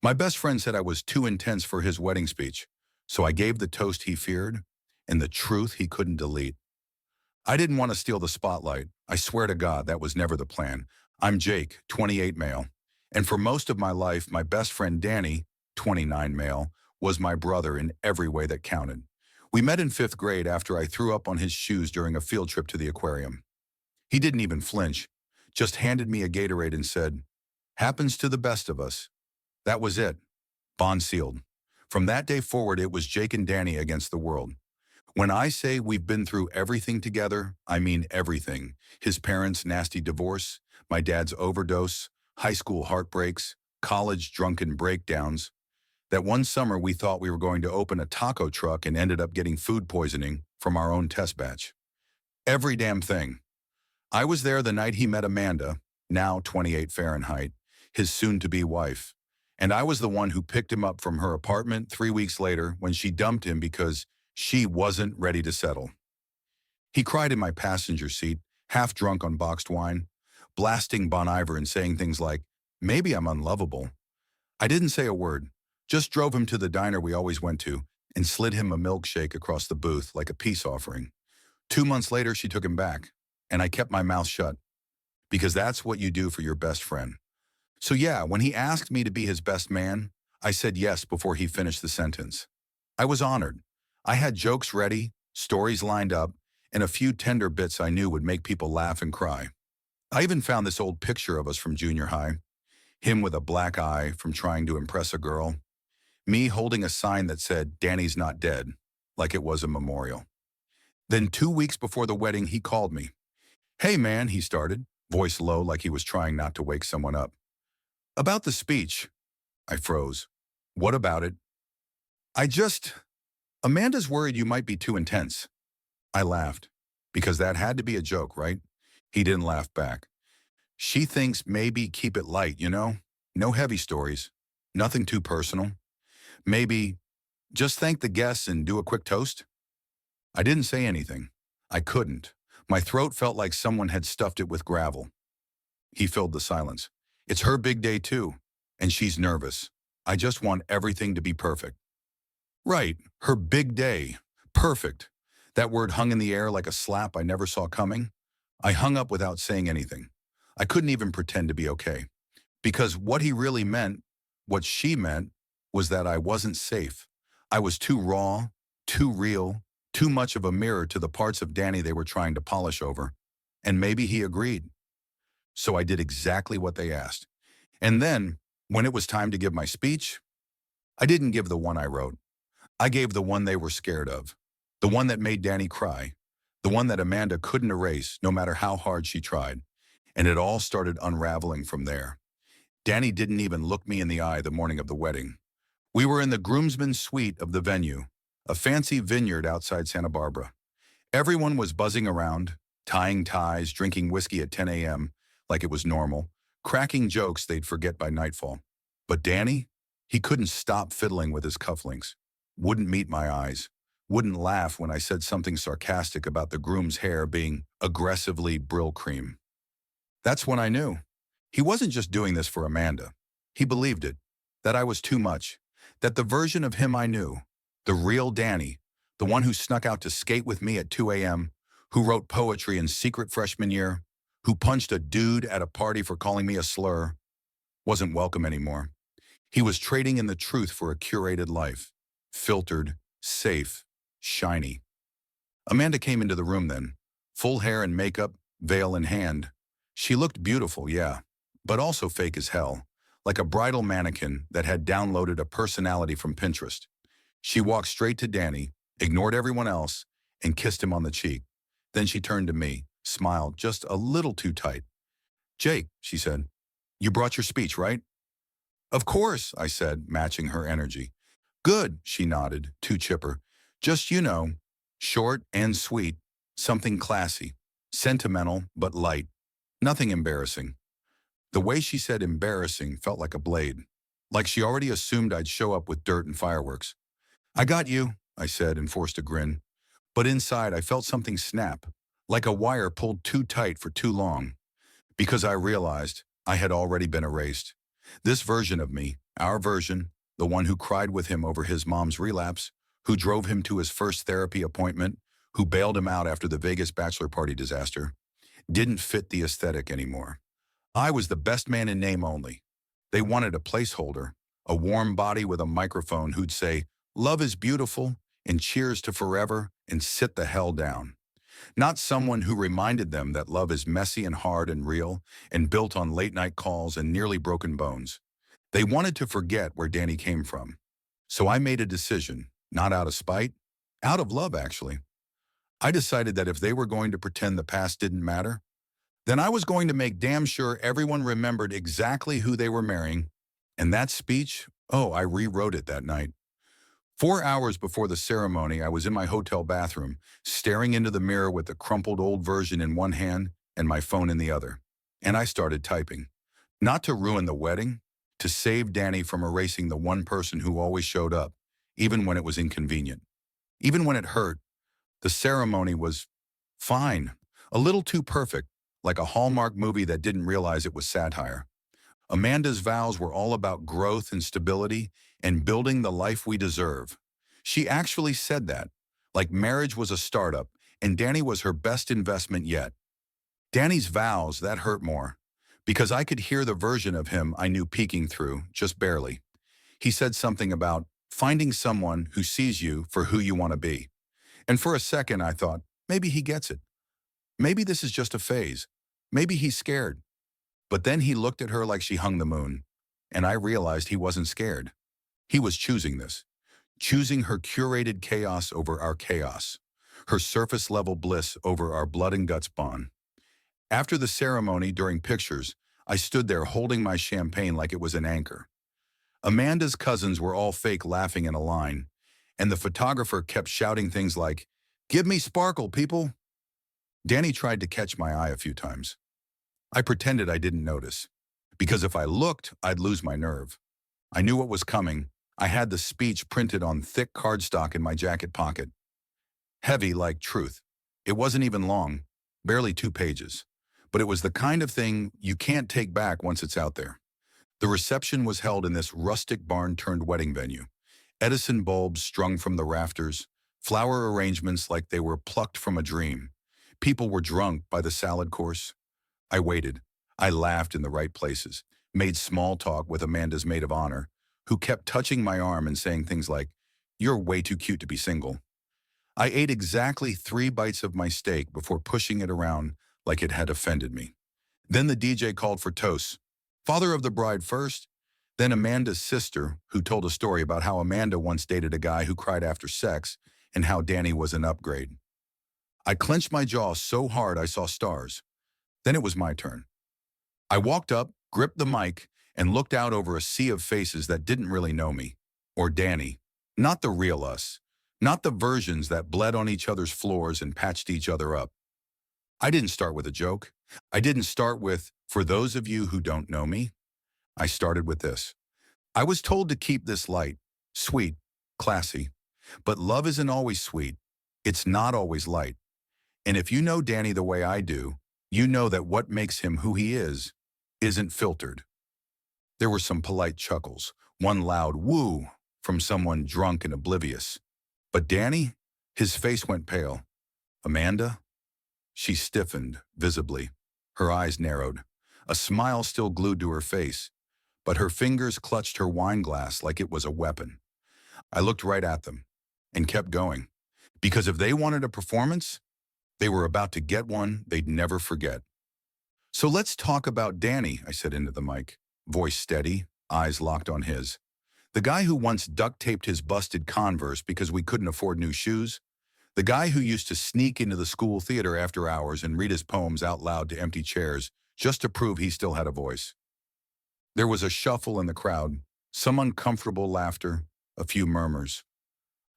My best friend said I was too intense for his wedding speech, so I gave the toast he feared and the truth he couldn't delete. I didn't want to steal the spotlight. I swear to God, that was never the plan. I'm Jake, 28 male, and for most of my life, my best friend Danny, 29 male, was my brother in every way that counted. We met in 5th grade after I threw up on his shoes during a field trip to the aquarium. He didn't even flinch, just handed me a Gatorade and said, "Happens to the best of us." That was it. Bond sealed. From that day forward, it was Jake and Danny against the world. When I say we've been through everything together, I mean everything. His parents' nasty divorce, my dad's overdose, high school heartbreaks, college drunken breakdowns. That one summer we thought we were going to open a taco truck and ended up getting food poisoning from our own test batch. Every damn thing. I was there the night he met Amanda, now 28 Fahrenheit, his soon-to-be wife. And I was the one who picked him up from her apartment 3 weeks later when she dumped him because she wasn't ready to settle. He cried in my passenger seat, half drunk on boxed wine, blasting Bon Iver and saying things like, "Maybe I'm unlovable." I didn't say a word, just drove him to the diner we always went to and slid him a milkshake across the booth like a peace offering. 2 months later, she took him back, and I kept my mouth shut, because that's what you do for your best friend. So yeah, when he asked me to be his best man, I said yes before he finished the sentence. I was honored. I had jokes ready, stories lined up, and a few tender bits I knew would make people laugh and cry. I even found this old picture of us from junior high, him with a black eye from trying to impress a girl, me holding a sign that said, "Danny's not dead," like it was a memorial. Then 2 weeks before the wedding, he called me. "Hey man," he started, voice low like he was trying not to wake someone up. "About the speech." I froze. "What about it?" I just, "Amanda's worried you might be too intense." I laughed, because that had to be a joke, right? He didn't laugh back. "She thinks maybe keep it light, you know? No heavy stories. Nothing too personal. Maybe just thank the guests and do a quick toast." I didn't say anything. I couldn't. My throat felt like someone had stuffed it with gravel. He filled the silence. "It's her big day too, and she's nervous. I just want everything to be perfect." Right, her big day. Perfect. That word hung in the air like a slap I never saw coming. I hung up without saying anything. I couldn't even pretend to be okay. Because what he really meant, what she meant, was that I wasn't safe. I was too raw, too real, too much of a mirror to the parts of Danny they were trying to polish over. And maybe he agreed. So I did exactly what they asked. And then, when it was time to give my speech, I didn't give the one I wrote. I gave the one they were scared of. The one that made Danny cry. The one that Amanda couldn't erase no matter how hard she tried. And it all started unraveling from there. Danny didn't even look me in the eye the morning of the wedding. We were in the groomsmen's suite of the venue, a fancy vineyard outside Santa Barbara. Everyone was buzzing around, tying ties, drinking whiskey at 10 a.m. like it was normal, cracking jokes they'd forget by nightfall. But Danny, he couldn't stop fiddling with his cufflinks, wouldn't meet my eyes, wouldn't laugh when I said something sarcastic about the groom's hair being aggressively Brill cream. That's when I knew. He wasn't just doing this for Amanda. He believed it, that I was too much, that the version of him I knew, the real Danny, the one who snuck out to skate with me at 2 a.m., who wrote poetry in secret freshman year, who punched a dude at a party for calling me a slur, wasn't welcome anymore. He was trading in the truth for a curated life, filtered, safe, shiny. Amanda came into the room then, full hair and makeup, veil in hand. She looked beautiful, yeah, but also fake as hell, like a bridal mannequin that had downloaded a personality from Pinterest. She walked straight to Danny, ignored everyone else, and kissed him on the cheek. Then she turned to me, smiled just a little too tight. "Jake," she said, "you brought your speech, right?" "Of course," I said, matching her energy. "Good," she nodded, too chipper. "Just, short and sweet, something classy, sentimental but light, nothing embarrassing." The way she said embarrassing felt like a blade, like she already assumed I'd show up with dirt and fireworks. "I got you," I said and forced a grin. But inside I felt something snap, like a wire pulled too tight for too long, because I realized I had already been erased. This version of me, Our version, the one who cried with him over his mom's relapse, who drove him to his first therapy appointment, who bailed him out after the Vegas bachelor party disaster, didn't fit the aesthetic anymore. I was the best man in name only. They wanted a placeholder, a warm body with a microphone who'd say, "Love is beautiful," and "cheers to forever," and sit the hell down. Not someone who reminded them that love is messy and hard and real and built on late-night calls and nearly broken bones. They wanted to forget where Danny came from. So I made a decision, not out of spite, out of love, actually. I decided that if they were going to pretend the past didn't matter, then I was going to make damn sure everyone remembered exactly who they were marrying. And that speech, oh, I rewrote it that night. 4 hours before the ceremony, I was in my hotel bathroom, staring into the mirror with the crumpled old version in one hand and my phone in the other. And I started typing. Not to ruin the wedding, to save Danny from erasing the one person who always showed up, even when it was inconvenient. Even when it hurt, the ceremony was fine, a little too perfect, like a Hallmark movie that didn't realize it was satire. Amanda's vows were all about growth and stability and building the life we deserve. She actually said that, like marriage was a startup and Danny was her best investment yet. Danny's vows, that hurt more, because I could hear the version of him I knew peeking through, just barely. He said something about finding someone who sees you for who you want to be. And for a second I thought, maybe he gets it. Maybe this is just a phase. Maybe he's scared. But then he looked at her like she hung the moon, and I realized he wasn't scared. He was choosing this, choosing her curated chaos over our chaos, her surface-level bliss over our blood and guts bond. After the ceremony, during pictures, I stood there holding my champagne like it was an anchor. Amanda's cousins were all fake laughing in a line, and the photographer kept shouting things like, "Give me sparkle, people!" Danny tried to catch my eye a few times. I pretended I didn't notice, because if I looked, I'd lose my nerve. I knew what was coming. I had the speech printed on thick cardstock in my jacket pocket. Heavy like truth. It wasn't even long, barely 2 pages. But it was the kind of thing you can't take back once it's out there. The reception was held in this rustic barn-turned-wedding venue. Edison bulbs strung from the rafters, flower arrangements like they were plucked from a dream. People were drunk by the salad course. I waited. I laughed in the right places, made small talk with Amanda's maid of honor, who kept touching my arm and saying things like, "You're way too cute to be single." I ate exactly 3 bites of my steak before pushing it around like it had offended me. Then the DJ called for toasts. Father of the bride first, then Amanda's sister, who told a story about how Amanda once dated a guy who cried after sex and how Danny was an upgrade. I clenched my jaw so hard I saw stars. Then it was my turn. I walked up, gripped the mic, and looked out over a sea of faces that didn't really know me, or Danny. Not the real us. Not the versions that bled on each other's floors and patched each other up. I didn't start with a joke. I didn't start with, "For those of you who don't know me." I started with this. I was told to keep this light, sweet, classy. But love isn't always sweet. It's not always light. And if you know Danny the way I do, you know that what makes him who he is isn't filtered. There were some polite chuckles, one loud woo from someone drunk and oblivious. But Danny, his face went pale. Amanda? She stiffened, visibly. Her eyes narrowed, a smile still glued to her face, but her fingers clutched her wine glass like it was a weapon. I looked right at them and kept going, because if they wanted a performance, they were about to get one they'd never forget. "So let's talk about Danny," I said into the mic, voice steady, eyes locked on his. "The guy who once duct-taped his busted Converse because we couldn't afford new shoes. The guy who used to sneak into the school theater after hours and read his poems out loud to empty chairs just to prove he still had a voice." There was a shuffle in the crowd, some uncomfortable laughter, a few murmurs.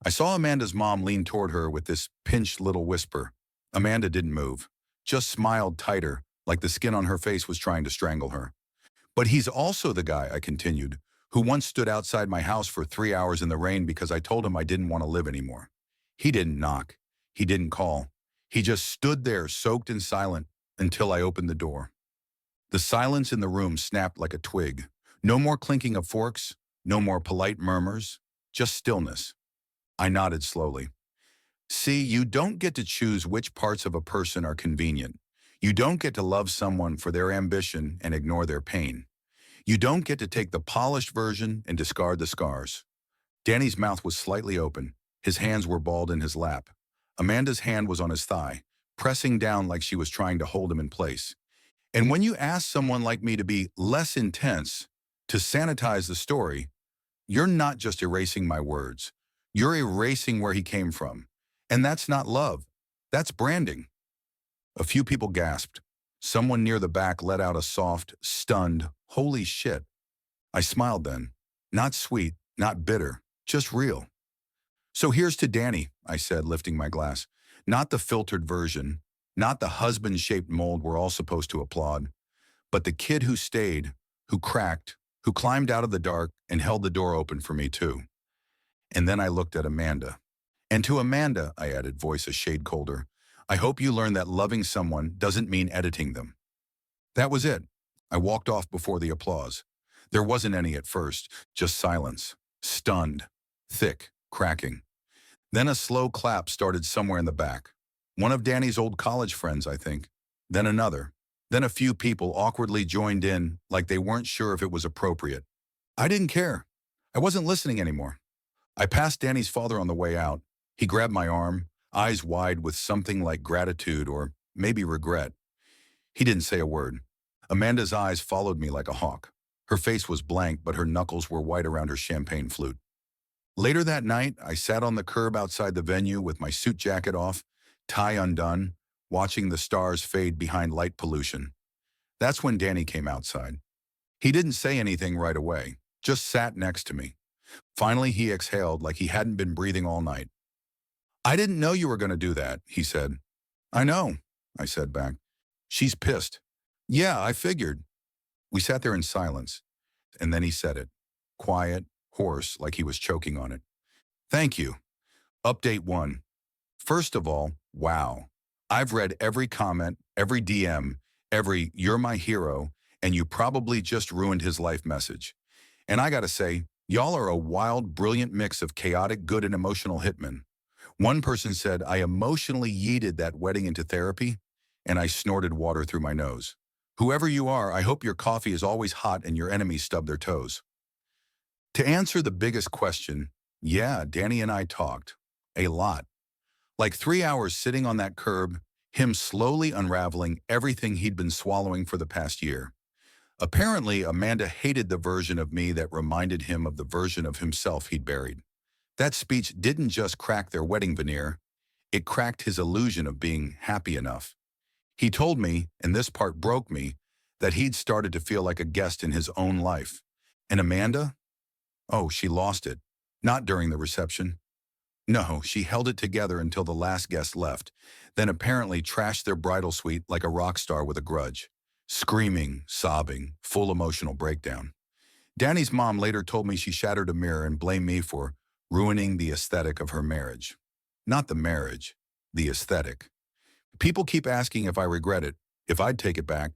I saw Amanda's mom lean toward her with this pinched little whisper. Amanda didn't move, just smiled tighter, like the skin on her face was trying to strangle her. "But he's also the guy," I continued, "who once stood outside my house for 3 hours in the rain because I told him I didn't want to live anymore. He didn't knock. He didn't call. He just stood there soaked and silent until I opened the door." The silence in the room snapped like a twig. No more clinking of forks, No more polite murmurs, just stillness. I nodded slowly. See, you don't get to choose which parts of a person are convenient. You don't get to love someone for their ambition and ignore their pain. You don't get to take the polished version and discard the scars. Danny's mouth was slightly open. His hands were balled in his lap. Amanda's hand was on his thigh, pressing down like she was trying to hold him in place. And when you ask someone like me to be less intense, to sanitize the story, you're not just erasing my words. You're erasing where he came from. And that's not love. That's branding. A few people gasped. Someone near the back let out a soft, stunned, "Holy shit." I smiled then. Not sweet, not bitter, just real. So here's to Danny, I said, lifting my glass. Not the filtered version, not the husband-shaped mold we're all supposed to applaud, but the kid who stayed, who cracked, who climbed out of the dark and held the door open for me too. And then I looked at Amanda. And to Amanda, I added, voice a shade colder, I hope you learn that loving someone doesn't mean editing them. That was it. I walked off before the applause. There wasn't any at first, just silence, stunned, thick, cracking. Then a slow clap started somewhere in the back. One of Danny's old college friends, I think. Then another. Then a few people awkwardly joined in like they weren't sure if it was appropriate. I didn't care. I wasn't listening anymore. I passed Danny's father on the way out. He grabbed my arm, eyes wide with something like gratitude or maybe regret. He didn't say a word. Amanda's eyes followed me like a hawk. Her face was blank, but her knuckles were white around her champagne flute. Later that night, I sat on the curb outside the venue with my suit jacket off, tie undone, watching the stars fade behind light pollution. That's when Danny came outside. He didn't say anything right away, just sat next to me. Finally, he exhaled like he hadn't been breathing all night. I didn't know you were going to do that, he said. I know, I said back. She's pissed. Yeah, I figured. We sat there in silence, and then he said it. Quiet, hoarse, like he was choking on it. Thank you. Update 1. First of all, wow. I've read every comment, every DM, every "you're my hero," and you probably just ruined his life message. And I gotta say, y'all are a wild, brilliant mix of chaotic good and emotional hitmen. One person said, I emotionally yeeted that wedding into therapy, and I snorted water through my nose. Whoever you are, I hope your coffee is always hot and your enemies stub their toes. To answer the biggest question, yeah, Danny and I talked. A lot. Like 3 hours sitting on that curb, him slowly unraveling everything he'd been swallowing for the past year. Apparently, Amanda hated the version of me that reminded him of the version of himself he'd buried. That speech didn't just crack their wedding veneer, it cracked his illusion of being happy enough. He told me, and this part broke me, that he'd started to feel like a guest in his own life. And Amanda? Oh, she lost it. Not during the reception. No, she held it together until the last guest left, then apparently trashed their bridal suite like a rock star with a grudge. Screaming, sobbing, full emotional breakdown. Danny's mom later told me she shattered a mirror and blamed me for ruining the aesthetic of her marriage. Not the marriage, the aesthetic. People keep asking if I regret it, if I'd take it back.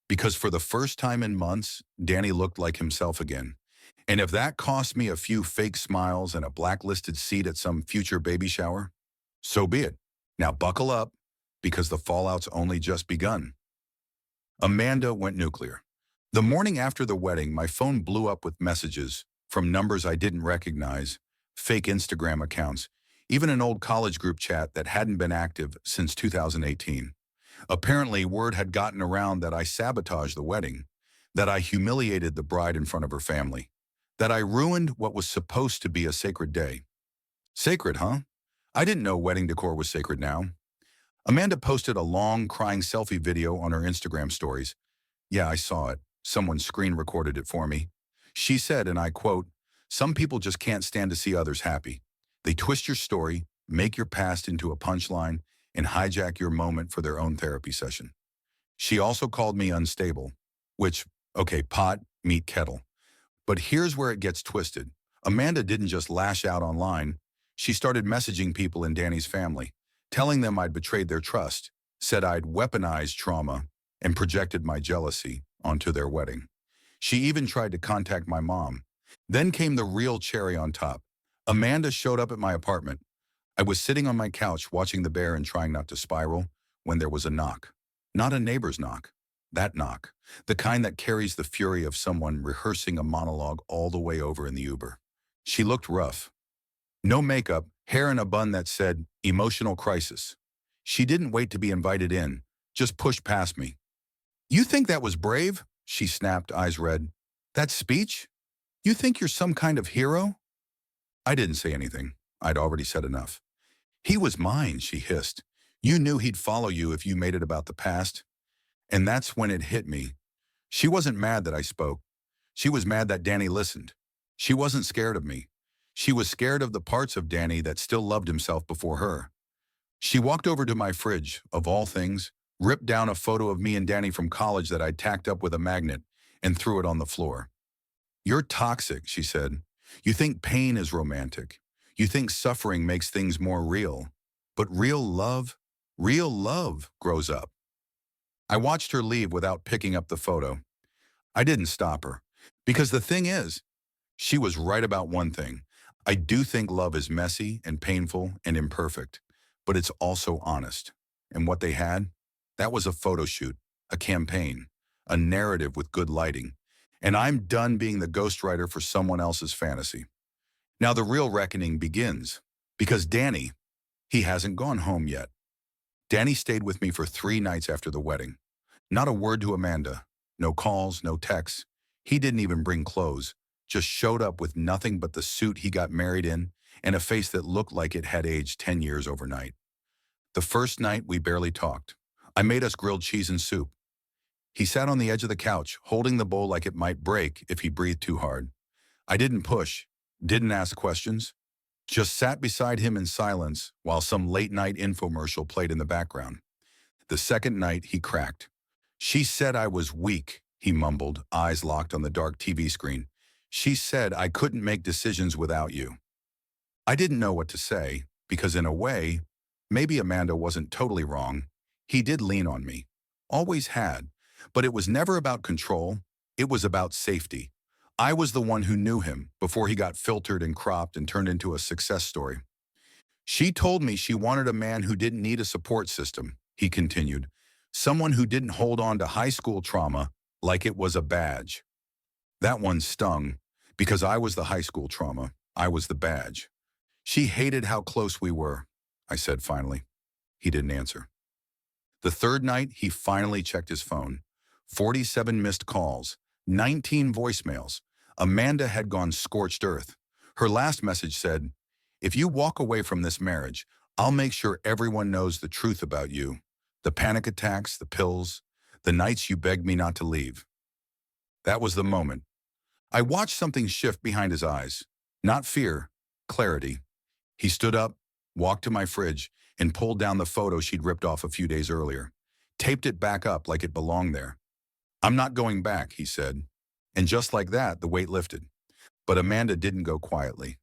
Because for the first time in months, Danny looked like himself again. And if that cost me a few fake smiles and a blacklisted seat at some future baby shower, so be it. Now buckle up, because the fallout's only just begun. Amanda went nuclear. The morning after the wedding, my phone blew up with messages from numbers I didn't recognize, fake Instagram accounts, even an old college group chat that hadn't been active since 2018. Apparently, word had gotten around that I sabotaged the wedding, that I humiliated the bride in front of her family, that I ruined what was supposed to be a sacred day. Sacred, huh? I didn't know wedding decor was sacred now. Amanda posted a long, crying selfie video on her Instagram stories. Yeah, I saw it. Someone screen recorded it for me. She said, and I quote, "Some people just can't stand to see others happy. They twist your story, make your past into a punchline, and hijack your moment for their own therapy session." She also called me unstable, which, okay, pot, meet kettle. But here's where it gets twisted. Amanda didn't just lash out online. She started messaging people in Danny's family, telling them I'd betrayed their trust, said I'd weaponized trauma, and projected my jealousy onto their wedding. She even tried to contact my mom. Then came the real cherry on top. Amanda showed up at my apartment. I was sitting on my couch watching the bear and trying not to spiral when there was a knock. Not a neighbor's knock. That knock. The kind that carries the fury of someone rehearsing a monologue all the way over in the Uber. She looked rough. No makeup, hair in a bun that said, emotional crisis. She didn't wait to be invited in, just pushed past me. You think that was brave? She snapped, eyes red. That speech? You think you're some kind of hero? I didn't say anything. I'd already said enough. He was mine, she hissed. You knew he'd follow you if you made it about the past. And that's when it hit me. She wasn't mad that I spoke. She was mad that Danny listened. She wasn't scared of me. She was scared of the parts of Danny that still loved himself before her. She walked over to my fridge, of all things, ripped down a photo of me and Danny from college that I'd tacked up with a magnet, and threw it on the floor. You're toxic, she said. You think pain is romantic. You think suffering makes things more real. But real love grows up. I watched her leave without picking up the photo. I didn't stop her. Because the thing is, she was right about one thing. I do think love is messy and painful and imperfect, but it's also honest. And what they had? That was a photo shoot, a campaign, a narrative with good lighting. And I'm done being the ghostwriter for someone else's fantasy. Now the real reckoning begins. Because Danny, he hasn't gone home yet. Danny stayed with me for 3 nights after the wedding. Not a word to Amanda. No calls, no texts. He didn't even bring clothes. Just showed up with nothing but the suit he got married in and a face that looked like it had aged 10 years overnight. The first night, we barely talked. I made us grilled cheese and soup. He sat on the edge of the couch, holding the bowl like it might break if he breathed too hard. I didn't push, didn't ask questions, just sat beside him in silence while some late-night infomercial played in the background. The second night, he cracked. She said I was weak, he mumbled, eyes locked on the dark TV screen. She said I couldn't make decisions without you. I didn't know what to say, because in a way, maybe Amanda wasn't totally wrong. He did lean on me. Always had. But it was never about control. It was about safety. I was the one who knew him before he got filtered and cropped and turned into a success story. She told me she wanted a man who didn't need a support system, he continued. Someone who didn't hold on to high school trauma like it was a badge. That one stung, because I was the high school trauma. I was the badge. She hated how close we were, I said finally. He didn't answer. The third night, he finally checked his phone. 47 missed calls, 19 voicemails. Amanda had gone scorched earth. Her last message said, if you walk away from this marriage, I'll make sure everyone knows the truth about you. The panic attacks, the pills, the nights you begged me not to leave. That was the moment. I watched something shift behind his eyes. Not fear, clarity. He stood up, walked to my fridge, and pulled down the photo she'd ripped off a few days earlier. Taped it back up like it belonged there. I'm not going back, he said. And just like that, the weight lifted. But Amanda didn't go quietly.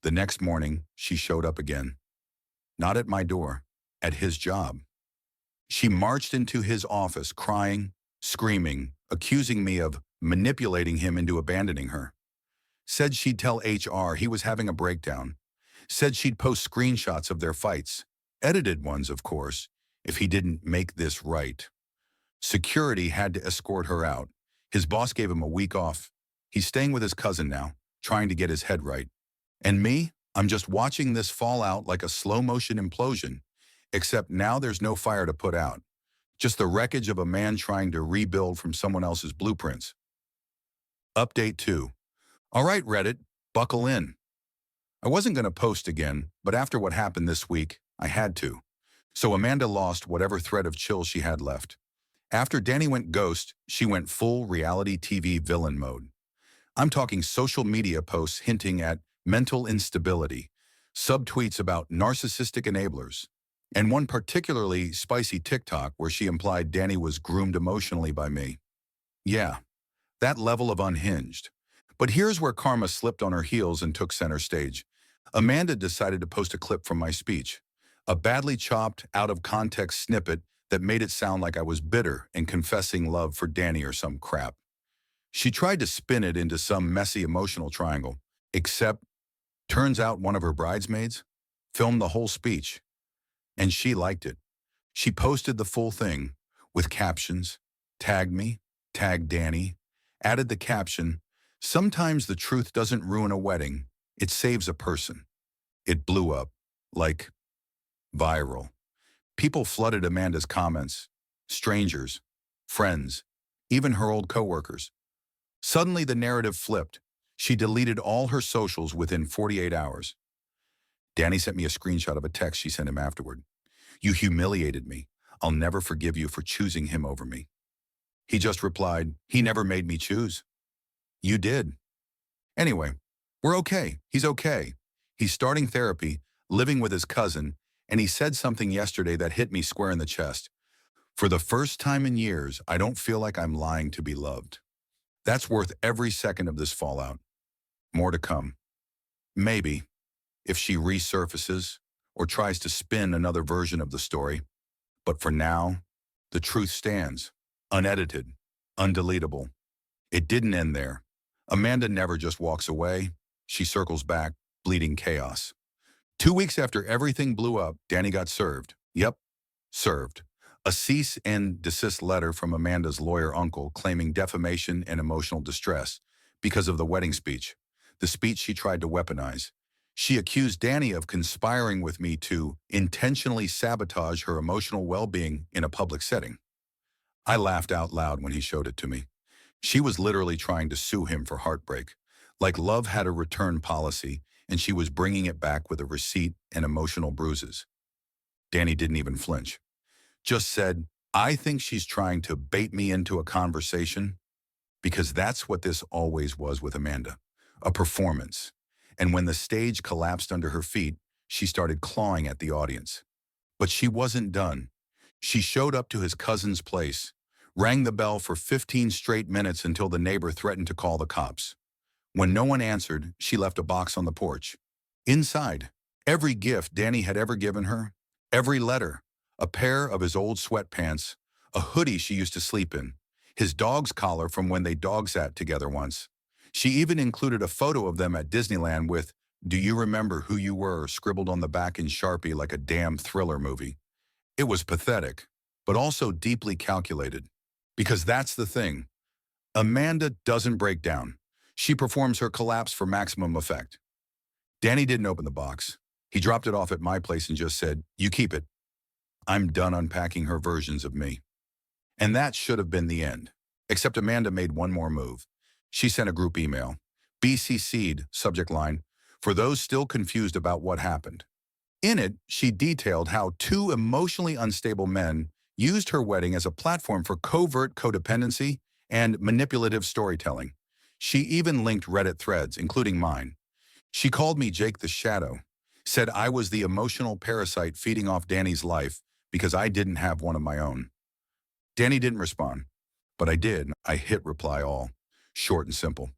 The next morning, she showed up again. Not at my door, at his job. She marched into his office crying, screaming, accusing me of manipulating him into abandoning her. Said she'd tell HR he was having a breakdown. Said she'd post screenshots of their fights, edited ones, of course, if he didn't make this right. Security had to escort her out. His boss gave him a week off. He's staying with his cousin now, trying to get his head right. And me, I'm just watching this fall out like a slow-motion implosion, except now there's no fire to put out. Just the wreckage of a man trying to rebuild from someone else's blueprints. Update 2. All right, Reddit, buckle in. I wasn't going to post again, but after what happened this week, I had to. So Amanda lost whatever thread of chill she had left. After Danny went ghost, she went full reality TV villain mode. I'm talking social media posts hinting at mental instability, subtweets about narcissistic enablers, and one particularly spicy TikTok where she implied Danny was groomed emotionally by me. Yeah, that level of unhinged. But here's where karma slipped on her heels and took center stage. Amanda decided to post a clip from my speech, a badly chopped, out-of-context snippet that made it sound like I was bitter and confessing love for Danny or some crap. She tried to spin it into some messy emotional triangle, except turns out one of her bridesmaids filmed the whole speech, and she liked it. She posted the full thing with captions, tagged me, tagged Danny, added the caption, "Sometimes the truth doesn't ruin a wedding, it saves a person." It blew up, like viral. People flooded Amanda's comments, strangers, friends, even her old coworkers. Suddenly the narrative flipped. She deleted all her socials within 48 hours. Danny sent me a screenshot of a text she sent him afterward. "You humiliated me. I'll never forgive you for choosing him over me." He just replied, "He never made me choose." "You did." Anyway, we're okay. He's okay. He's starting therapy, living with his cousin, and he said something yesterday that hit me square in the chest. "For the first time in years, I don't feel like I'm lying to be loved." That's worth every second of this fallout. More to come. Maybe, if she resurfaces or tries to spin another version of the story. But for now, the truth stands, unedited, undeletable. It didn't end there. Amanda never just walks away. She circles back, bleeding chaos. 2 weeks after everything blew up, Danny got served. Yep, served. A cease and desist letter from Amanda's lawyer uncle claiming defamation and emotional distress because of the wedding speech, the speech she tried to weaponize. She accused Danny of conspiring with me to intentionally sabotage her emotional well-being in a public setting. I laughed out loud when he showed it to me. She was literally trying to sue him for heartbreak, like love had a return policy and she was bringing it back with a receipt and emotional bruises. Danny didn't even flinch. Just said, "I think she's trying to bait me into a conversation," because that's what this always was with Amanda, a performance. And when the stage collapsed under her feet, she started clawing at the audience. But she wasn't done. She showed up to his cousin's place, rang the bell for 15 straight minutes until the neighbor threatened to call the cops. When no one answered, she left a box on the porch. Inside, every gift Danny had ever given her, every letter, a pair of his old sweatpants, a hoodie she used to sleep in, his dog's collar from when they dog sat together once. She even included a photo of them at Disneyland with, "Do you remember who you were?" scribbled on the back in Sharpie like a damn thriller movie. It was pathetic, but also deeply calculated. Because that's the thing. Amanda doesn't break down. She performs her collapse for maximum effect. Danny didn't open the box. He dropped it off at my place and just said, "You keep it." I'm done unpacking her versions of me. And that should have been the end. Except Amanda made one more move. She sent a group email. BCC'd, subject line, "For those still confused about what happened." In it, she detailed how two emotionally unstable men used her wedding as a platform for covert codependency and manipulative storytelling. She even linked Reddit threads, including mine. She called me Jake the Shadow, said I was the emotional parasite feeding off Danny's life because I didn't have one of my own. Danny didn't respond, but I did. I hit reply all, short and simple.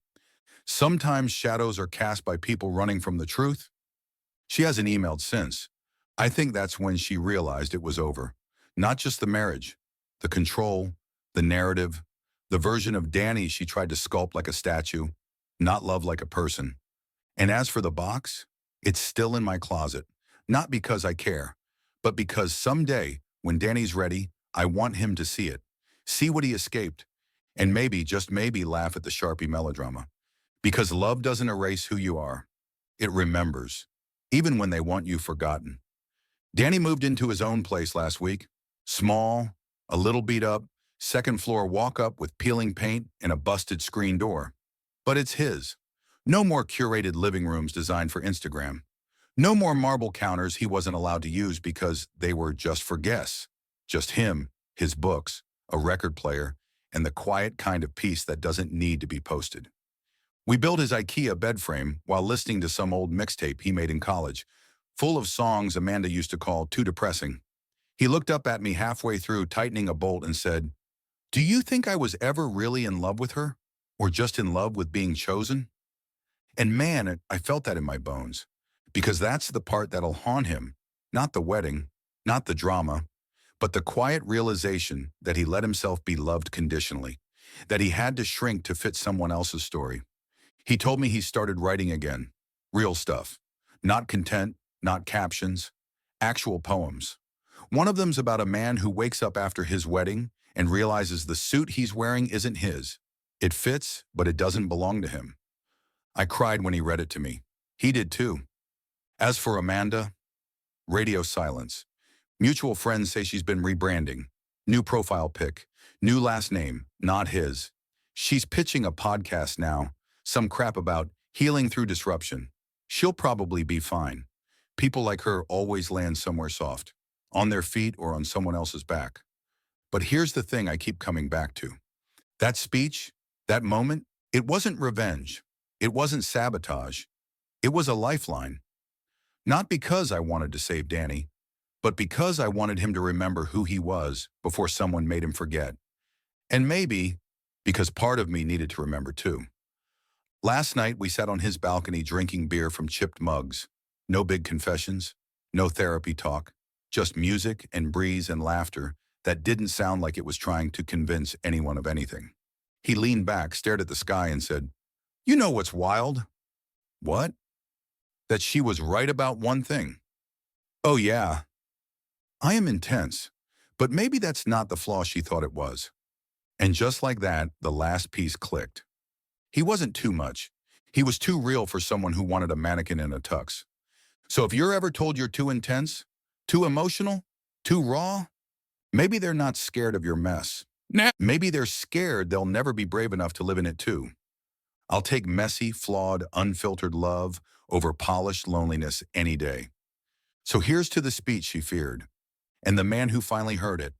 Sometimes shadows are cast by people running from the truth. She hasn't emailed since. I think that's when she realized it was over. Not just the marriage, the control, the narrative, the version of Danny she tried to sculpt like a statue, not love like a person. And as for the box, it's still in my closet, not because I care, but because someday, when Danny's ready, I want him to see what he escaped, and maybe, just maybe, laugh at the Sharpie melodrama. Because love doesn't erase who you are. It remembers, even when they want you forgotten. Danny moved into his own place last week. Small, a little beat up, second floor walk-up with peeling paint and a busted screen door. But it's his. No more curated living rooms designed for Instagram. No more marble counters he wasn't allowed to use because they were just for guests. Just him, his books, a record player, and the quiet kind of peace that doesn't need to be posted. We built his IKEA bed frame while listening to some old mixtape he made in college, full of songs Amanda used to call too depressing. He looked up at me halfway through, tightening a bolt, and said, "Do you think I was ever really in love with her? Or just in love with being chosen?" And man, I felt that in my bones. Because that's the part that'll haunt him. Not the wedding, not the drama, but the quiet realization that he let himself be loved conditionally. that he had to shrink to fit someone else's story. He told me he started writing again. Real stuff. Not content, not captions, actual poems. One of them's about a man who wakes up after his wedding and realizes the suit he's wearing isn't his. It fits, but it doesn't belong to him. I cried when he read it to me. He did too. As for Amanda, radio silence. Mutual friends say she's been rebranding. New profile pic. New last name, not his. She's pitching a podcast now. Some crap about healing through disruption. She'll probably be fine. People like her always land somewhere soft. On their feet or on someone else's back. But here's the thing I keep coming back to. That speech, that moment, it wasn't revenge. It wasn't sabotage. It was a lifeline. Not because I wanted to save Danny, but because I wanted him to remember who he was before someone made him forget. And maybe because part of me needed to remember too. Last night, we sat on his balcony drinking beer from chipped mugs. No big confessions, no therapy talk, just music and breeze and laughter that didn't sound like it was trying to convince anyone of anything. He leaned back, stared at the sky and said, "You know what's wild?" "What?" "That she was right about one thing." "Oh yeah, I am intense, but maybe that's not the flaw she thought it was." And just like that, the last piece clicked. He wasn't too much. He was too real for someone who wanted a mannequin in a tux. So if you're ever told you're too intense, too emotional, too raw, maybe they're not scared of your mess. Nah. Maybe they're scared they'll never be brave enough to live in it too. I'll take messy, flawed, unfiltered love over polished loneliness any day. So here's to the speech she feared, and the man who finally heard it,